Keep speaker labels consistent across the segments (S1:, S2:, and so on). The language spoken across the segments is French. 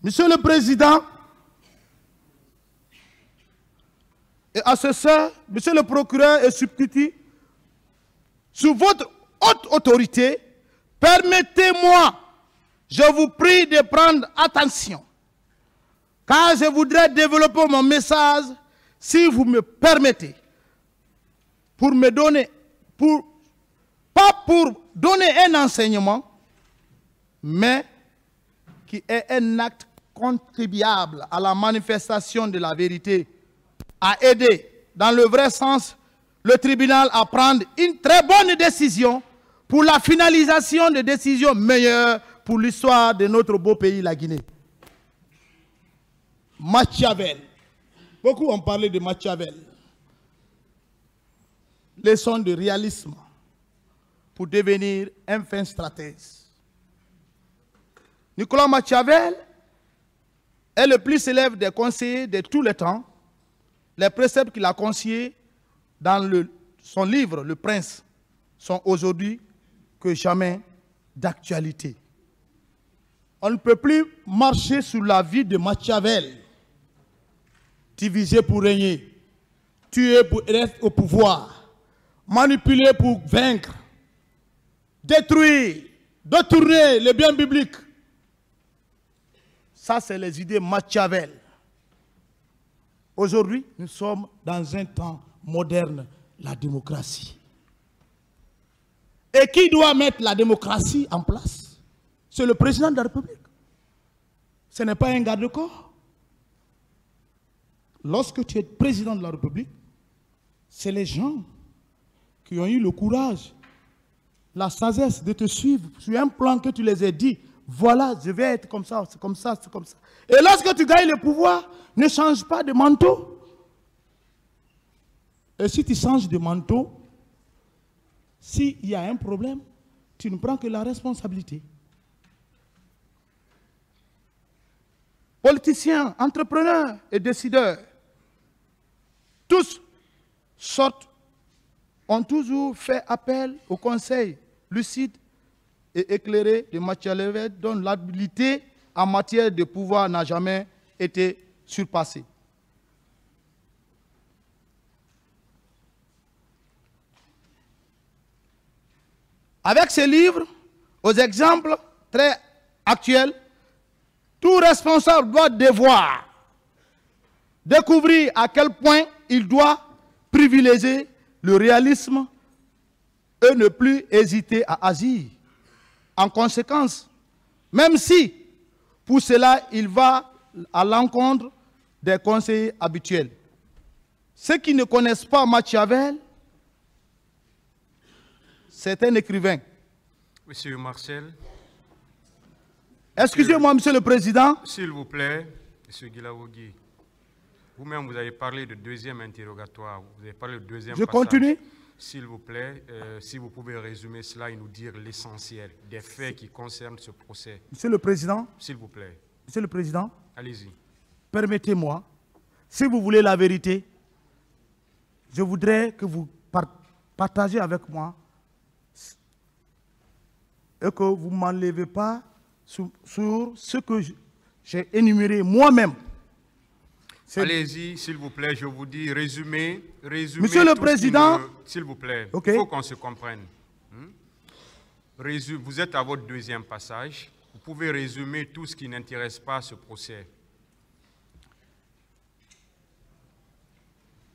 S1: Monsieur le Président, et assesseur, Monsieur le procureur et substitut, sous votre haute autorité, permettez-moi, je vous prie de prendre attention, car je voudrais développer mon message, si vous me permettez, pour me donner, pas pour donner un enseignement, mais qui est un acte contribuable à la manifestation de la vérité, à aider, dans le vrai sens, le tribunal à prendre une très bonne décision pour la finalisation de décisions meilleures pour l'histoire de notre beau pays, la Guinée. Machiavel. Beaucoup ont parlé de Machiavel. Leçon de réalisme pour devenir un fin stratège. Nicolas Machiavel est le plus célèbre des conseillers de tous les temps. Les préceptes qu'il a conseillés dans son livre, Le Prince, sont aujourd'hui que jamais d'actualité. On ne peut plus marcher sous la vie de Machiavel. Diviser pour régner, tuer pour être au pouvoir, manipuler pour vaincre, détruire, détourner les biens bibliques. Ça, c'est les idées Machiavel. Aujourd'hui, nous sommes dans un temps moderne, la démocratie. Et qui doit mettre la démocratie en place? C'est le président de la République. Ce n'est pas un garde-corps. Lorsque tu es président de la République, c'est les gens qui ont eu le courage, la sagesse de te suivre sur un plan que tu les as dit. Voilà, je vais être comme ça, c'est comme ça, c'est comme ça. Et lorsque tu gagnes le pouvoir, ne change pas de manteau. Et si tu changes de manteau, s'il y a un problème, tu ne prends que la responsabilité. Politiciens, entrepreneurs et décideurs, tous ont toujours fait appel au conseil lucide et éclairé de Machiavel, dont l'habilité en matière de pouvoir n'a jamais été surpassée. Avec ces livres, aux exemples très actuels, tout responsable doit devoir découvrir à quel point il doit privilégier le réalisme et ne plus hésiter à agir. En conséquence, même si pour cela il va à l'encontre des conseillers habituels. Ceux qui ne connaissent pas Machiavel, c'est un écrivain.
S2: Monsieur Marcel.
S1: Excusez-moi, Monsieur le Président.
S2: S'il vous plaît, Monsieur Guilawogui, vous-même, vous avez parlé de deuxième interrogatoire. Vous avez parlé de deuxième
S1: Je
S2: passage.
S1: continue.
S2: S'il vous plaît, si vous pouvez résumer cela et nous dire l'essentiel des faits qui concernent ce procès.
S1: Monsieur le Président.
S2: S'il vous plaît.
S1: Monsieur le Président.
S2: Allez-y.
S1: Permettez-moi, si vous voulez la vérité, je voudrais que vous partagez avec moi et que vous ne m'enlevez pas sur ce que j'ai énuméré moi-même.
S2: Allez-y, s'il vous plaît, je vous dis, résumez.
S1: Monsieur le Président,
S2: s'il vous plaît,
S1: okay.
S2: Il faut qu'on se comprenne. Vous êtes à votre deuxième passage. Vous pouvez résumer tout ce qui n'intéresse pas ce procès.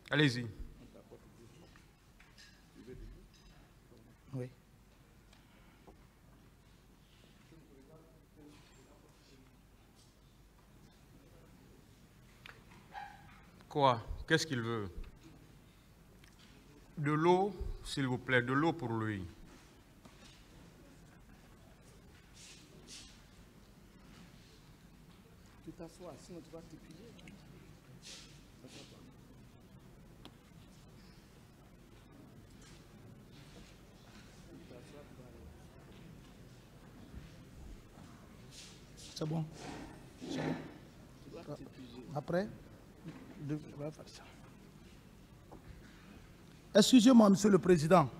S2: Allez-y.
S1: Oui.
S2: Quoi? Qu'est-ce qu'il veut? De l'eau, s'il vous plaît, de l'eau pour lui.
S1: Tu t'assois, sinon tu vas t'épuiser. C'est bon. C'est bon. Après, je vais faire ça. Excusez-moi, Monsieur le Président.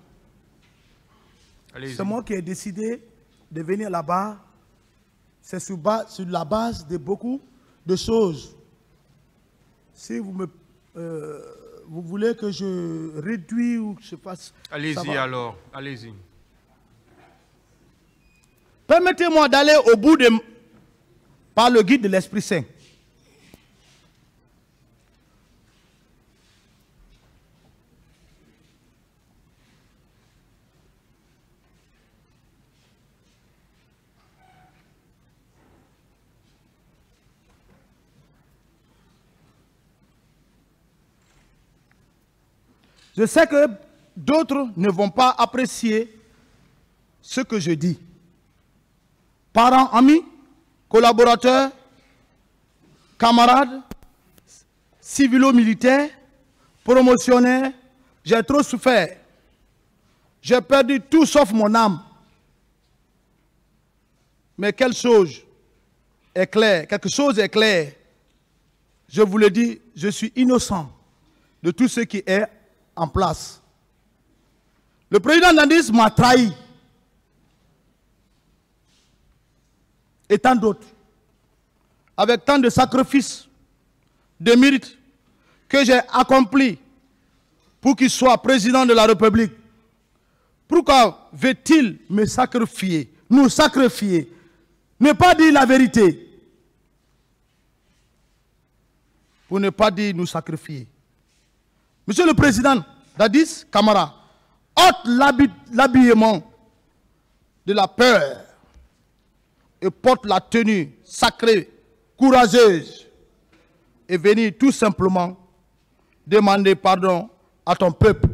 S1: C'est moi qui ai décidé de venir là-bas c'est sur la base de beaucoup de choses. Si vous voulez que je réduise ou que je fasse...
S2: Allez-y alors, allez-y.
S1: Permettez-moi d'aller au bout par le guide de l'Esprit Saint. Je sais que d'autres ne vont pas apprécier ce que je dis. Parents, amis, collaborateurs, camarades, civilo-militaires, promotionnaires, j'ai trop souffert. J'ai perdu tout sauf mon âme. Mais quelque chose est clair. Je vous le dis, je suis innocent de tout ce qui est en place. Le président Dadis m'a trahi. Et tant d'autres. Avec tant de sacrifices, de mérites que j'ai accomplis pour qu'il soit président de la République. Pourquoi veut-il me sacrifier, nous sacrifier, ne pas dire la vérité? Pour ne pas dire nous sacrifier. Monsieur le Président Dadis Camara, ôte l'habillement de la peur et porte la tenue sacrée, courageuse et venir tout simplement demander pardon à ton peuple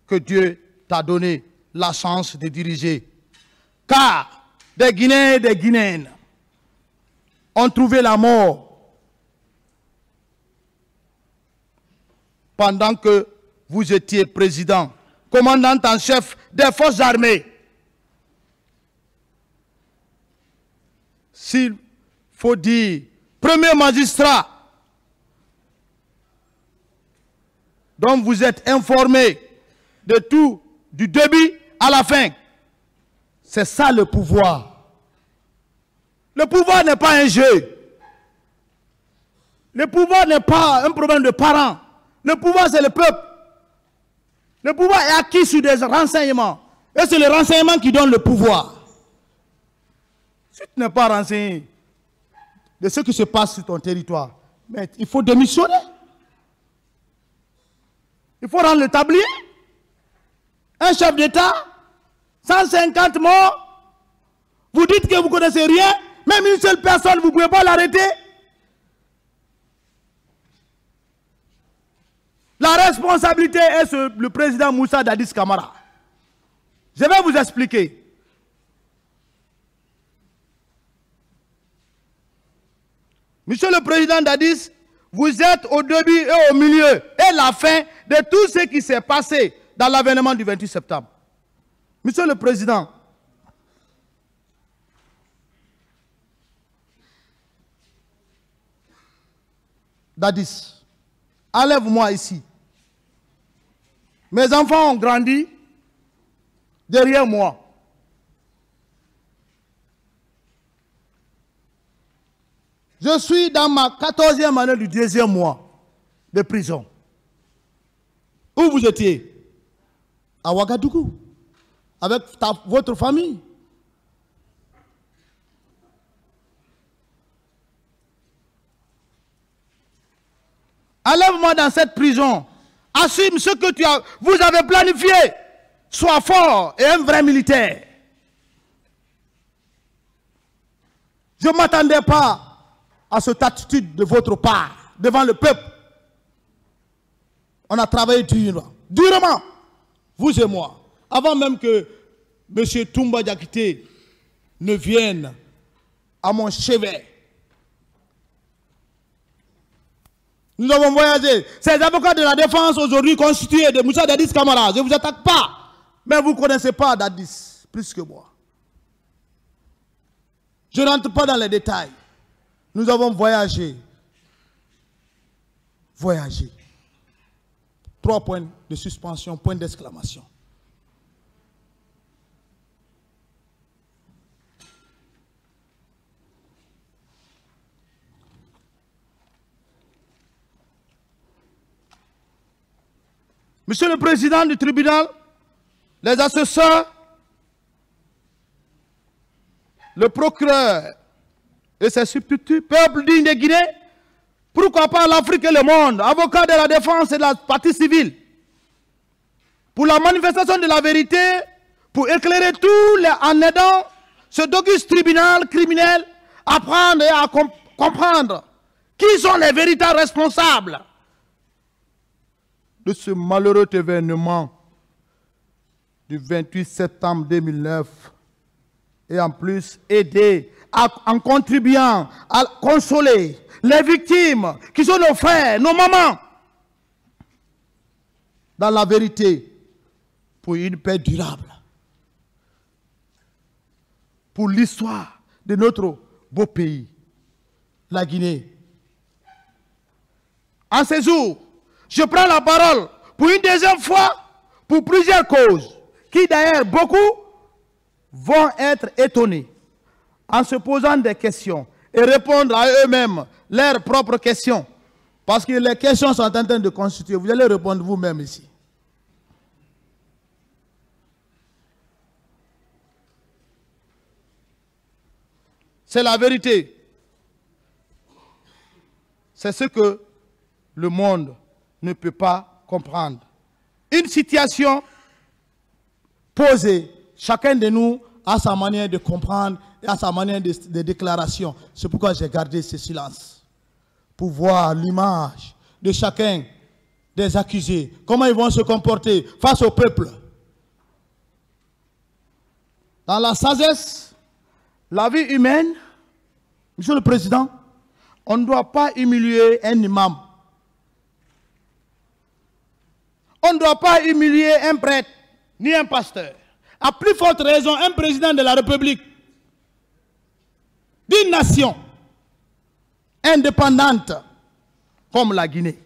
S1: que Dieu t'a donné la chance de diriger. Car des Guinéens et des Guinéennes ont trouvé la mort pendant que vous étiez président, commandant en chef des forces armées. S'il faut dire, premier magistrat dont vous êtes informé de tout, du début à la fin, c'est ça le pouvoir. Le pouvoir n'est pas un jeu. Le pouvoir n'est pas un problème de parents. Le pouvoir, c'est le peuple. Le pouvoir est acquis sur des renseignements. Et c'est les renseignements qui donnent le pouvoir. Si tu n'es pas renseigné de ce qui se passe sur ton territoire, mais il faut démissionner. Il faut rendre le tablier. Un chef d'État, 150 morts. Vous dites que vous ne connaissez rien. Même une seule personne, vous ne pouvez pas l'arrêter. La responsabilité est sur le président Moussa Dadis Camara. Je vais vous expliquer. Monsieur le président Dadis, vous êtes au début et au milieu et la fin de tout ce qui s'est passé dans l'avènement du 28 septembre. Monsieur le président, Dadis, enlève-moi ici. Mes enfants ont grandi derrière moi. Je suis dans ma 14e année du 2e mois de prison. Où vous étiez? À Ouagadougou. Avec votre famille. Enlève-moi dans cette prison. Assume ce que vous avez planifié. Sois fort et un vrai militaire. Je ne m'attendais pas à cette attitude de votre part devant le peuple. On a travaillé durement, vous et moi, avant même que M. Toumba Diakité ne vienne à mon chevet. Nous avons voyagé. Ces avocats de la défense aujourd'hui constitués de Moussa Dadis Camara, je ne vous attaque pas, mais vous ne connaissez pas Dadis plus que moi. Je n'entre pas dans les détails. Nous avons voyagé. Voyagé. 3 points de suspension, point d'exclamation. Monsieur le Président du tribunal, les assesseurs, le procureur et ses substituts, peuple digne de Guinée, pourquoi pas l'Afrique et le monde, avocats de la défense et de la partie civile, pour la manifestation de la vérité, pour éclairer tous les en aidant ce d'auguste tribunal criminel à apprendre et à comprendre qui sont les véritables responsables de ce malheureux événement du 28 septembre 2009 et en plus aider en contribuant à consoler les victimes qui sont nos frères, nos mamans dans la vérité pour une paix durable, pour l'histoire de notre beau pays, la Guinée. En ces jours, je prends la parole pour une deuxième fois pour plusieurs causes qui d'ailleurs beaucoup vont être étonnés en se posant des questions et répondre à eux-mêmes leurs propres questions. Parce que les questions sont en train de constituer. Vous allez répondre vous-même ici. C'est la vérité. C'est ce que le monde ne peut pas comprendre. Une situation posée, chacun de nous a sa manière de comprendre et a sa manière de déclaration. C'est pourquoi j'ai gardé ce silence. Pour voir l'image de chacun des accusés, comment ils vont se comporter face au peuple. Dans la sagesse, la vie humaine, Monsieur le Président, on ne doit pas humilier un imam. On ne doit pas humilier un prêtre, ni un pasteur. À plus forte raison, un président de la République, d'une nation indépendante comme la Guinée.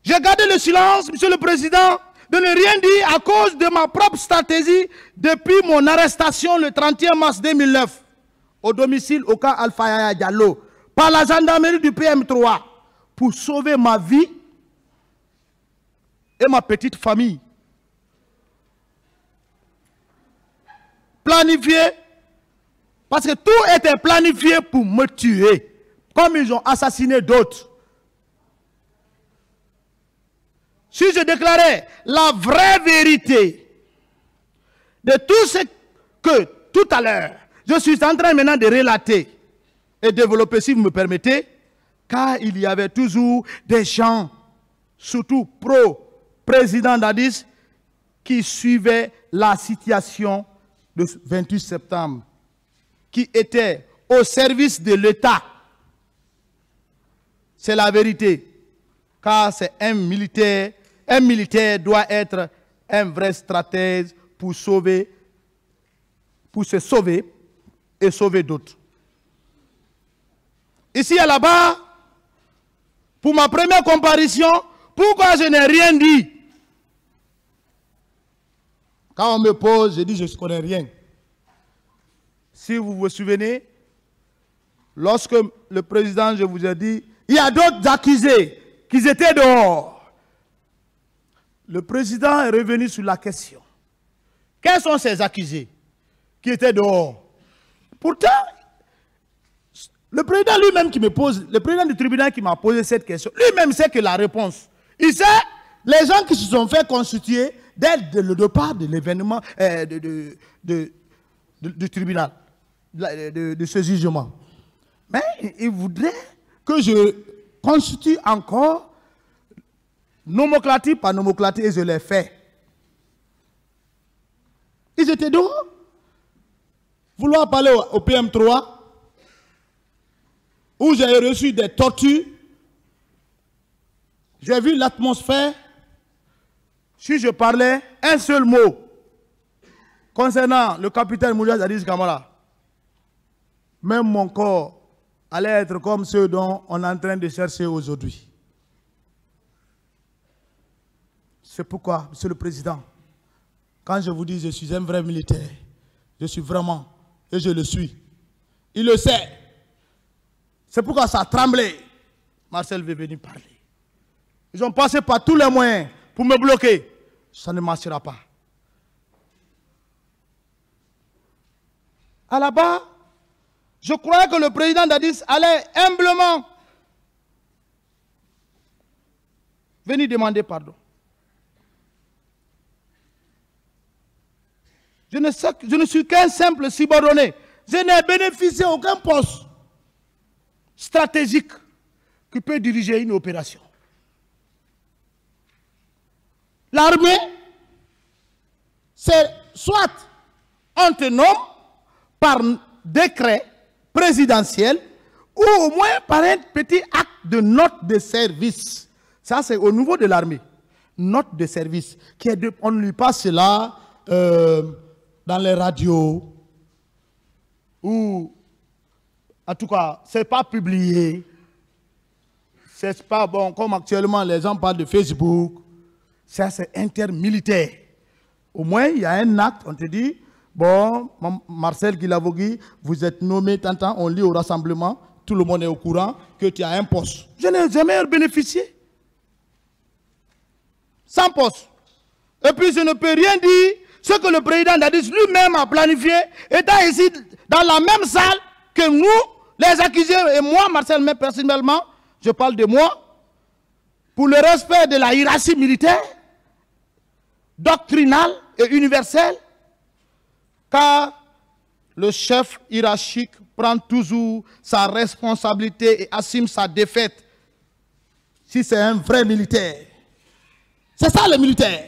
S1: J'ai gardé le silence, Monsieur le Président, de ne rien dire à cause de ma propre stratégie depuis mon arrestation le 31 mars 2009 au domicile au cas Alpha Yaya Diallo par la gendarmerie du PM3 pour sauver ma vie et ma petite famille. Planifié, parce que tout était planifié pour me tuer, comme ils ont assassiné d'autres. Si je déclarais la vraie vérité de tout ce que tout à l'heure, je suis en train maintenant de relater et développer, si vous me permettez, car il y avait toujours des gens, surtout pro-président Dadis, qui suivaient la situation de 28 septembre, qui étaient au service de l'État. C'est la vérité, car c'est un militaire. Un militaire doit être un vrai stratège pour sauver, pour se sauver et sauver d'autres. Ici à là-bas, pour ma première comparution, pourquoi je n'ai rien dit? Quand on me pose, je dis je ne connais rien. Si vous vous souvenez, lorsque le président, je vous ai dit, il y a d'autres accusés qui étaient dehors. Le président est revenu sur la question. Quels sont ces accusés qui étaient dehors? Pourtant, le président lui-même qui me pose, le président du tribunal qui m'a posé cette question, lui-même sait que la réponse. Il sait, les gens qui se sont fait constituer dès le départ de l'événement du tribunal, de ce jugement. Mais il voudrait que je constitue encore nomenclature par nomenclature et je l'ai fait. Ils étaient dehors. Vouloir parler au PM3, où j'ai reçu des tortures. J'ai vu l'atmosphère. Si je parlais un seul mot concernant le capitaine Moudia Zadis Kamara, même mon corps allait être comme ceux dont on est en train de chercher aujourd'hui. C'est pourquoi, Monsieur le Président, quand je vous dis que je suis un vrai militaire, je suis vraiment, et je le suis. Il le sait. C'est pourquoi ça a tremblé. Marcel veut venir parler. Ils ont passé par tous les moyens pour me bloquer. Ça ne marchera pas. À là-bas, je croyais que le président Dadis allait humblement venir demander pardon. Je ne suis qu'un simple subordonné. Je n'ai bénéficié d'aucun poste stratégique qui peut diriger une opération. L'armée, c'est soit on te nomme par décret présidentiel ou au moins par un petit acte de note de service. Ça, c'est au niveau de l'armée. Note de service. On lui passe cela dans les radios ou, en tout cas, ce n'est pas publié. C'est pas bon, comme actuellement les gens parlent de Facebook. Ça, c'est intermilitaire. Au moins, il y a un acte, on te dit, bon, Marcel Guilavogui, vous êtes nommé tant, on lit au rassemblement, tout le monde est au courant que tu as un poste. Je n'ai jamais bénéficié. Sans poste. Et puis, je ne peux rien dire. Ce que le président Dadis lui-même a planifié, étant ici dans la même salle que nous, les accusés, et moi, Marcel, mais personnellement, je parle de moi, pour le respect de la hiérarchie militaire, doctrinale et universelle, car le chef hiérarchique prend toujours sa responsabilité et assume sa défaite si c'est un vrai militaire. C'est ça le militaire.